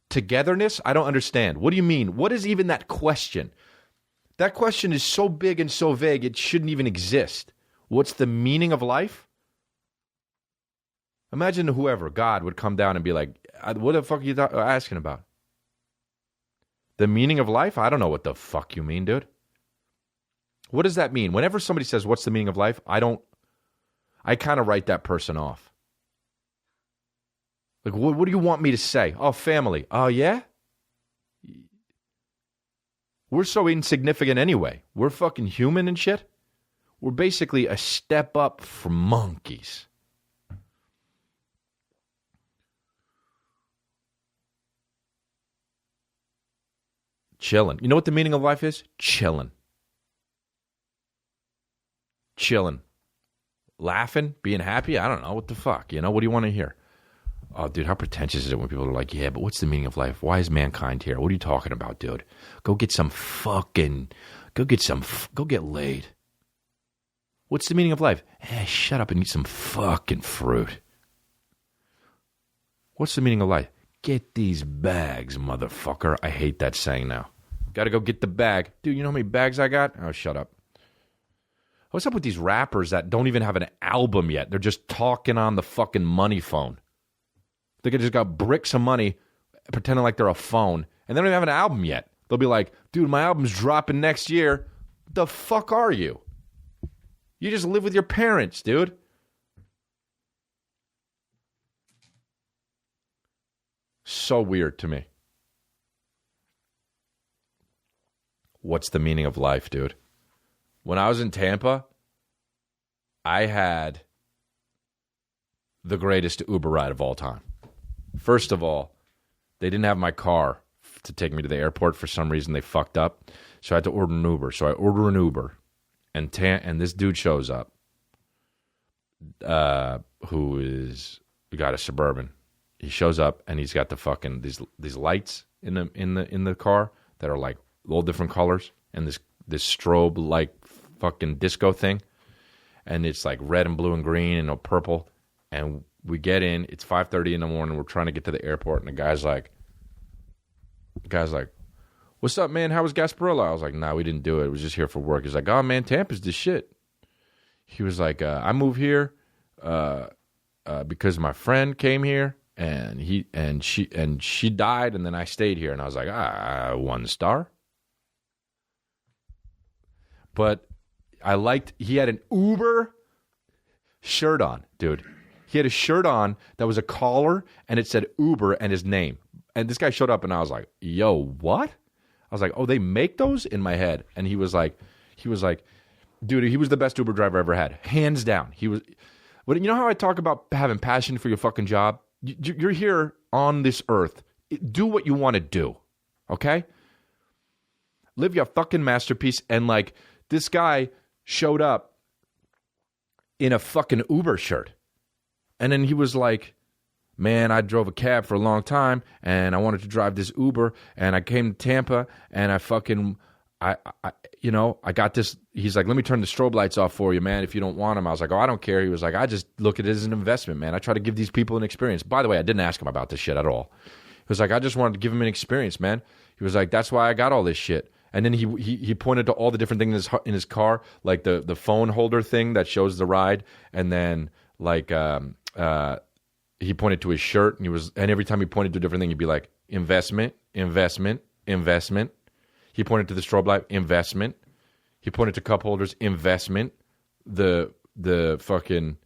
Togetherness? I don't understand. What do you mean? What is even that question? That question is so big and so vague, it shouldn't even exist. What's the meaning of life? Imagine whoever, God, would come down and be like, what the fuck are you asking about? The meaning of life? I don't know what the fuck you mean, dude. What does that mean? Whenever somebody says, what's the meaning of life? I kind of write that person off. Like, what do you want me to say? Oh, family. Oh, yeah? We're so insignificant anyway. We're fucking human and shit. We're basically a step up from monkeys. Chilling. You know what the meaning of life is? Chilling. Chilling. Laughing, being happy. I don't know. What the fuck? You know, what do you want to hear? Oh, dude, how pretentious is it when people are like, yeah, but what's the meaning of life? Why is mankind here? What are you talking about, dude? Go get laid. What's the meaning of life? Shut up and eat some fucking fruit. What's the meaning of life? Get these bags, motherfucker. I hate that saying now. Gotta go get the bag. Dude, you know how many bags I got? Oh, shut up. What's up with these rappers that don't even have an album yet? They're just talking on the fucking money phone. They just got bricks of money pretending like they're a phone, and they don't even have an album yet. They'll be like, dude, my album's dropping next year. The fuck are you? You just live with your parents, dude. So weird to me. What's the meaning of life, dude? When I was in Tampa, I had the greatest Uber ride of all time. First of all, they didn't have my car to take me to the airport. For some reason, they fucked up. So I had to order an Uber. So I order an Uber, and this dude shows up, who got a Suburban. He shows up, and he's got the fucking these lights in the car that are like all different colors, and this strobe like fucking disco thing, and it's like red and blue and green and purple, and we get in. It's 5:30 in the morning. We're trying to get to the airport, and the guy's like, "What's up, man? How was Gasparilla?" I was like, "Nah, we didn't do it. It was just here for work." He's like, "Oh man, Tampa's the shit." He was like, "I moved here because my friend came here, and she died, and then I stayed here." And I was like, 1 star. But he had an Uber shirt on, dude. He had a shirt on that was a collar, and it said Uber and his name. And this guy showed up, and I was like, yo, what? I was like, oh, they make those? In my head. And he was like, dude, he was the best Uber driver I ever had. Hands down. But you know how I talk about having passion for your fucking job? You're here on this earth. Do what you want to do, okay? Live your fucking masterpiece. And like this guy showed up in a fucking Uber shirt. And then he was like, man, I drove a cab for a long time and I wanted to drive this Uber and I came to Tampa and I fucking, I got this. He's like, let me turn the strobe lights off for you, man, if you don't want them. I was like, oh, I don't care. He was like, I just look at it as an investment, man. I try to give these people an experience. By the way, I didn't ask him about this shit at all. He was like, I just wanted to give him an experience, man. He was like, that's why I got all this shit. And then he pointed to all the different things in his car, like the phone holder thing that shows the ride, and then like he pointed to his shirt, and every time he pointed to a different thing, he'd be like, investment, investment, investment. He pointed to the strobe light, investment. He pointed to cup holders, investment. The fucking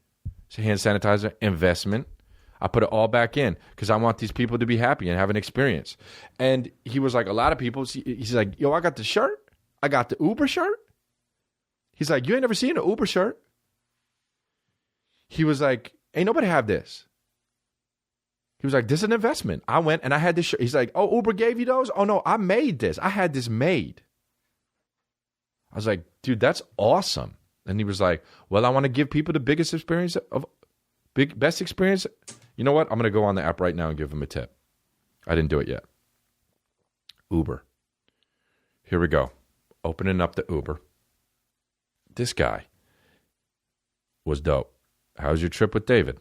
hand sanitizer, investment. I put it all back in because I want these people to be happy and have an experience. And he was like, a lot of people, he's like, yo, I got the shirt. I got the Uber shirt. He's like, you ain't never seen an Uber shirt. He was like, ain't nobody have this. He was like, this is an investment. I went and I had this shirt. He's like, oh, Uber gave you those? Oh, no, I made this. I had this made. I was like, dude, that's awesome. And he was like, well, I want to give people the biggest experience best experience. You know what? I'm going to go on the app right now and give him a tip. I didn't do it yet. Uber. Here we go. Opening up the Uber. This guy was dope. How's your trip with David?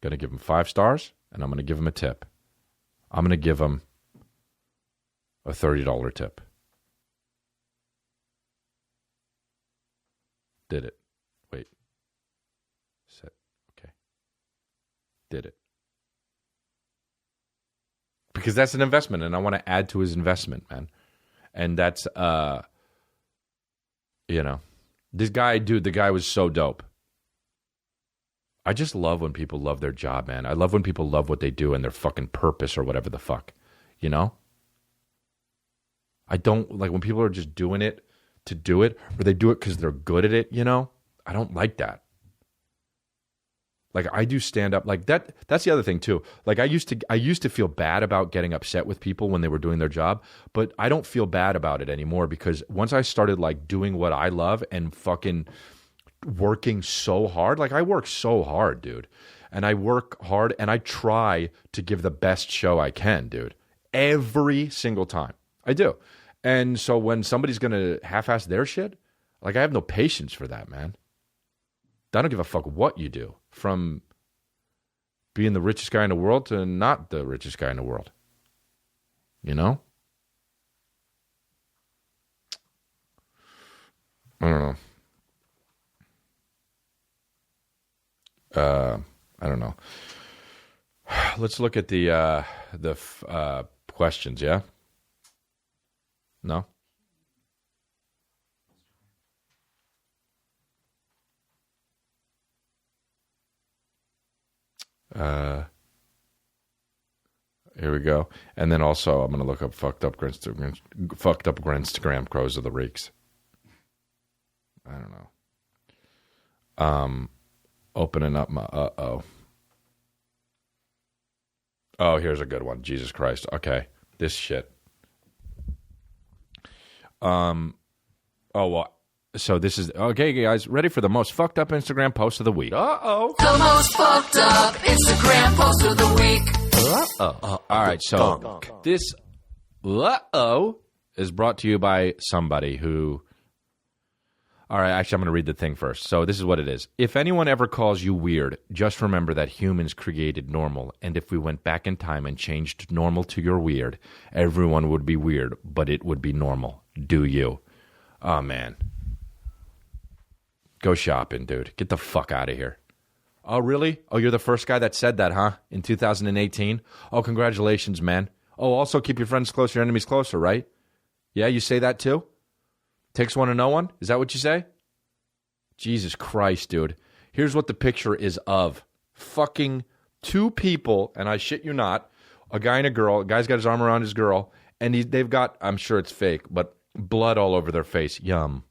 Going to give him 5 stars, and I'm going to give him a tip. I'm going to give him a $30 tip. Did it. Wait. Set. Okay. Did it. Because that's an investment, and I want to add to his investment, man. And that's, this guy, dude, the guy was so dope. I just love when people love their job, man. I love when people love what they do and their fucking purpose or whatever the fuck, you know? I don't like when people are just doing it to do it, or they do it because they're good at it, you know? I don't like that. Like I do stand up like that. That's the other thing too. Like I used to feel bad about getting upset with people when they were doing their job, but I don't feel bad about it anymore because once I started like doing what I love and fucking working so hard, like I work so hard, dude. And I work hard and I try to give the best show I can, dude. Every single time. I do. And so when somebody's going to half-ass their shit, like I have no patience for that, man. I don't give a fuck what you do. From being the richest guy in the world to not the richest guy in the world. You know? I don't know. I don't know. Let's look at the questions, yeah? No? Here we go. And then also I'm going to look up fucked up Instagram crows of the reeks. I don't know. Opening up my Oh, here's a good one. Jesus Christ. Okay. This shit. Oh, well, so this is okay, guys. Ready for the most fucked up Instagram post of the week? Uh-oh. The most fucked up Instagram post of the week. Uh-oh. All right, so this is brought to you by somebody who... All right, actually, I'm going to read the thing first. So this is what it is. If anyone ever calls you weird, just remember that humans created normal, and if we went back in time and changed normal to your weird, everyone would be weird, but it would be normal. Do you? Oh, man. Go shopping, dude. Get the fuck out of here. Oh, really? Oh, you're the first guy that said that, huh? In 2018? Oh, congratulations, man. Oh, also keep your friends close, your enemies closer, right? Yeah, you say that too? Takes one to know one? Is that what you say? Jesus Christ, dude. Here's what the picture is of. Fucking 2 people, and I shit you not, a guy and a girl. A guy's got his arm around his girl, and they've got, I'm sure it's fake, but blood all over their face. Yum.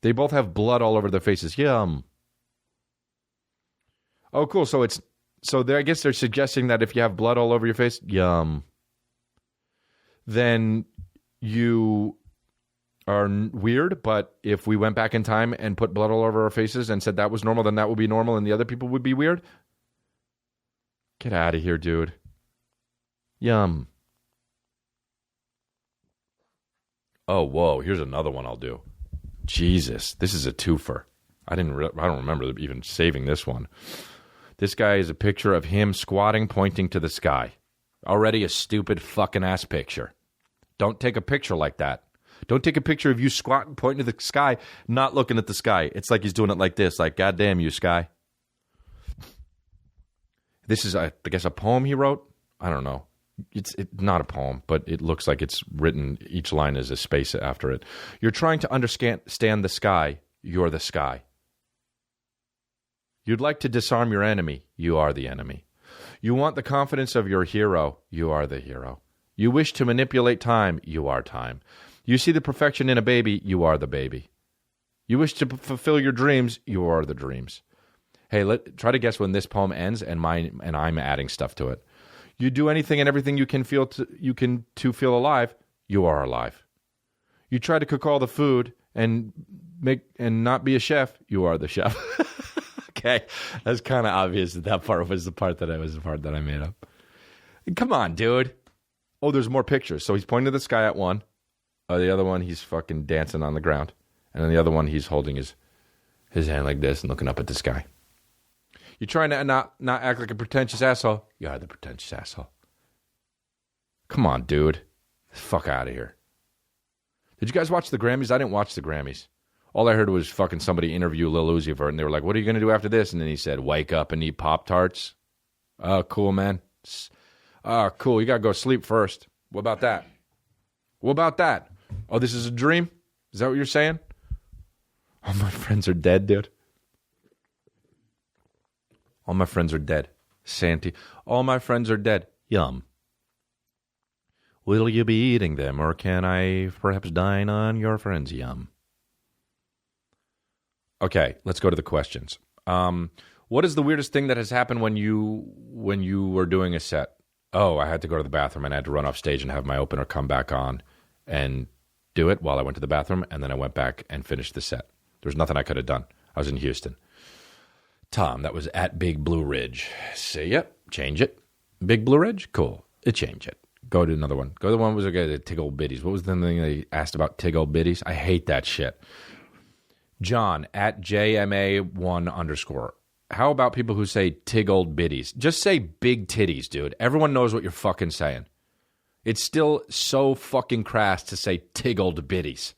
They both have blood all over their faces. Yum. Oh, cool. So I guess they're suggesting that if you have blood all over your face, yum. Then you are weird, but if we went back in time and put blood all over our faces and said that was normal, then that would be normal and the other people would be weird? Get out of here, dude. Yum. Oh, whoa, here's another one I'll do. Jesus, this is a twofer. I don't remember even saving this one. This guy is a picture of him squatting, pointing to the sky. Already a stupid fucking ass picture. Don't take a picture like that. Don't take a picture of you squatting, pointing to the sky, not looking at the sky. It's like he's doing it like this, like, God damn you, sky. This is, I guess, a poem he wrote. I don't know. It's not a poem, but it looks like it's written. Each line is a space after it. You're trying to understand the sky. You're the sky. You'd like to disarm your enemy. You are the enemy. You want the confidence of your hero. You are the hero. You wish to manipulate time. You are time. You see the perfection in a baby. You are the baby. You wish to fulfill your dreams. You are the dreams. Hey, try to guess when this poem ends, and I'm adding stuff to it. You do anything and everything you can to feel alive. You are alive. You try to cook all the food and not be a chef. You are the chef. Okay, that's kind of obvious that part was the part that I made up. Come on, dude. Oh, there's more pictures. So he's pointing to the sky at one. The other one, he's fucking dancing on the ground, and then the other one, he's holding his hand like this and looking up at the sky. You're trying to not act like a pretentious asshole. You are the pretentious asshole. Come on, dude. Fuck out of here. Did you guys watch the Grammys? I didn't watch the Grammys. All I heard was fucking somebody interview Lil Uzi Vert, and they were like, what are you going to do after this? And then he said, wake up and eat Pop-Tarts. Oh, cool, man. Oh, cool. You got to go sleep first. What about that? What about that? Oh, this is a dream? Is that what you're saying? All my friends are dead, dude. All my friends are dead. Santi. All my friends are dead. Yum. Will you be eating them, or can I perhaps dine on your friends? Yum. Okay, let's go to the questions. What is the weirdest thing that has happened when you were doing a set? Oh, I had to go to the bathroom and I had to run off stage and have my opener come back on and do it while I went to the bathroom, and then I went back and finished the set. There was nothing I could have done. I was in Houston. Tom, that was at Big Blue Ridge. Say, yep, change it. Big Blue Ridge? Cool. Change it. Go to another one. Go to the one was okay, the Tig Old Biddies. What was the thing they asked about Tig Old Biddies? I hate that shit. John, at JMA1_. How about people who say Tig Old Biddies? Just say big titties, dude. Everyone knows what you're fucking saying. It's still so fucking crass to say Tig Old Biddies.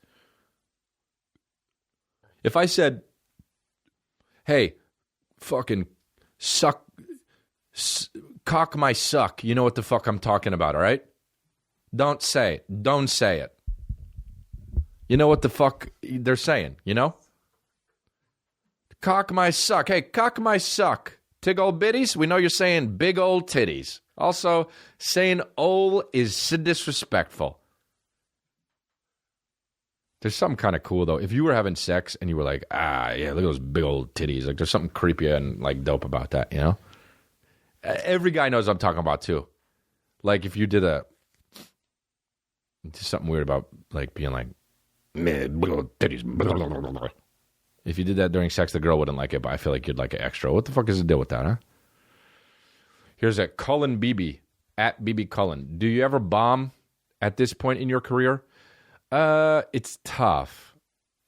If I said, hey, fucking cock my suck, you know what the fuck I'm talking about, all right? Don't say it. Don't say it. You know what the fuck they're saying, you know? Cock my suck. Hey, cock my suck. Tig old biddies, we know you're saying big old titties. Also, saying old is disrespectful. There's something kind of cool, though. If you were having sex and you were like, yeah, look at those big old titties. Like, there's something creepy and, like, dope about that, you know? Every guy knows what I'm talking about, too. Like, if you did something weird about, like, being like, man, big old titties. Blah, blah, blah, blah. If you did that during sex, the girl wouldn't like it, but I feel like you'd like it extra. What the fuck is the deal with that, huh? Here's a Cullen BB, at BB Cullen. Do you ever bomb at this point in your career? It's tough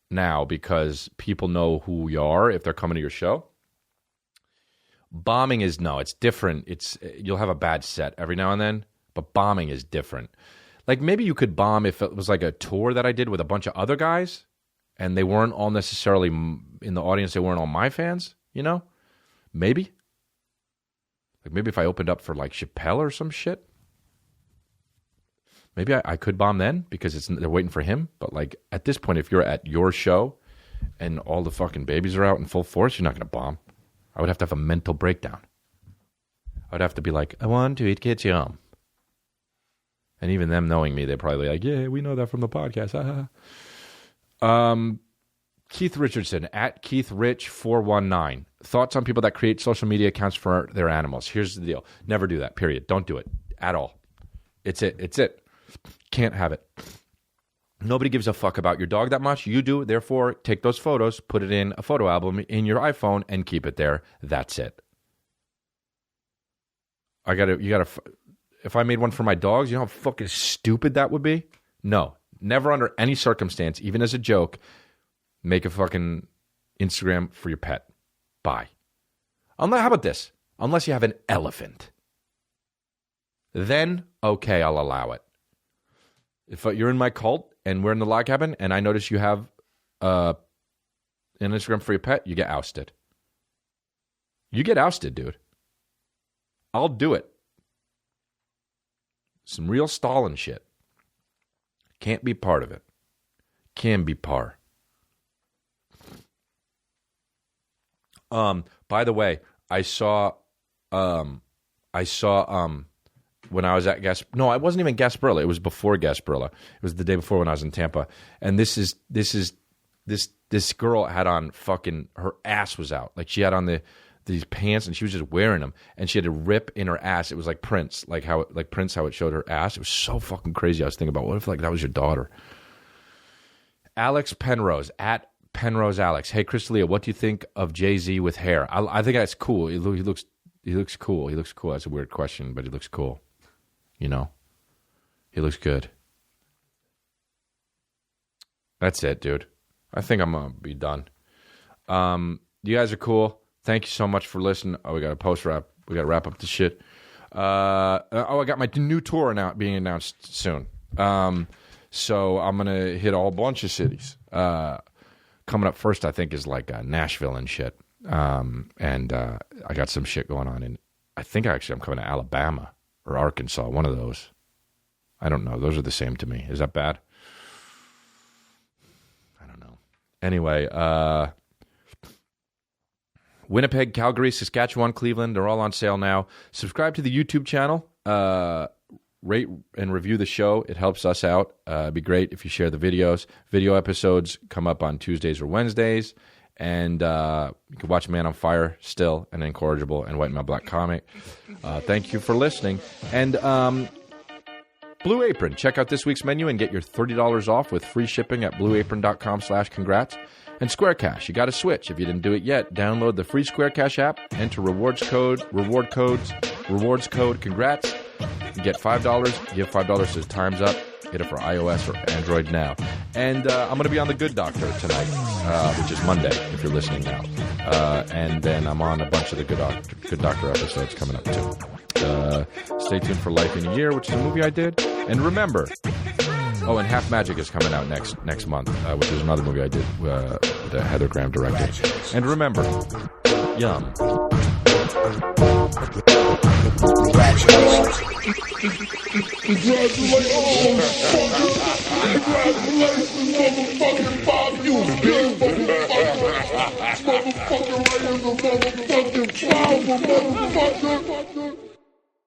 now because people know who you are if they're coming to your show. Bombing is, no, it's different. You'll have a bad set every now and then, but bombing is different. Like, maybe you could bomb if it was like a tour that I did with a bunch of other guys, and they weren't all necessarily in the audience, they weren't all my fans, you know? Maybe. Like, maybe if I opened up for, like, Chappelle or some shit. Maybe I could bomb then because they're waiting for him. But, like, at this point, if you're at your show and all the fucking babies are out in full force, you're not going to bomb. I would have to have a mental breakdown. I would have to be like, I want to eat kids yum. And even them knowing me, they're probably like, yeah, we know that from the podcast. Keith Richardson, at KeithRich419. Thoughts on people that create social media accounts for their animals. Here's the deal. Never do that, period. Don't do it at all. It's it. Can't have it. Nobody gives a fuck about your dog that much. You do. Therefore, take those photos, put it in a photo album in your iPhone, and keep it there. That's it. If I made one for my dogs, you know how fucking stupid that would be? No. Never under any circumstance, even as a joke, make a fucking Instagram for your pet. Bye. How about this? Unless you have an elephant. Then, okay, I'll allow it. If you're in my cult and we're in the log cabin and I notice you have an Instagram for your pet, you get ousted. You get ousted, dude. I'll do it. Some real Stalin shit. Can't be part of it. Can be par. By the way, I saw when I was at no, I wasn't even Gasparilla. It was before Gasparilla. It was the day before when I was in Tampa. And this girl had on fucking, her ass was out. Like she had on these pants and she was just wearing them, and she had a rip in her ass. It was like Prince, how it showed her ass. It was so fucking crazy. I was thinking about, what if that was your daughter? Alex Penrose at Penrose Alex. Hey, Crystalia, what do you think of Jay-Z with hair? I think that's cool. He looks cool. He looks cool. That's a weird question, but he looks cool. You know, he looks good. That's it, dude. I think I'm gonna be done. You guys are cool. Thank you so much for listening. Oh, we got a post wrap. We got to wrap up the shit. I got my new tour being announced soon. So I'm gonna hit a whole bunch of cities. Coming up first, I think, is like Nashville and shit. And I got some shit going on in. I think I'm coming to Alabama or Arkansas. One of those. I don't know. Those are the same to me. Is that bad? I don't know. Anyway, Winnipeg, Calgary, Saskatchewan, Cleveland, they're all on sale now. Subscribe to the YouTube channel. Rate and review the show. It helps us out. It'd be great if you share the videos. Video episodes come up on Tuesdays or Wednesdays. And you can watch Man on Fire still, and Incorrigible, and White Male Black Comic. Thank you for listening. And Blue Apron. Check out this week's menu and get your $30 off with free shipping at blueapron.com/congrats. And Square Cash. You got to switch. If you didn't do it yet, download the free Square Cash app. Enter rewards code congrats. You get $5. Give $5 to Time's Up. Get it for iOS or Android now. And I'm going to be on The Good Doctor tonight, which is Monday, if you're listening now. And then I'm on a bunch of the Good Doctor episodes coming up, too. Stay tuned for Life in a Year, which is a movie I did. And remember, and Half Magic is coming out next month, which is another movie I did that Heather Graham directed. And remember, yum. Congratulations, motherfucking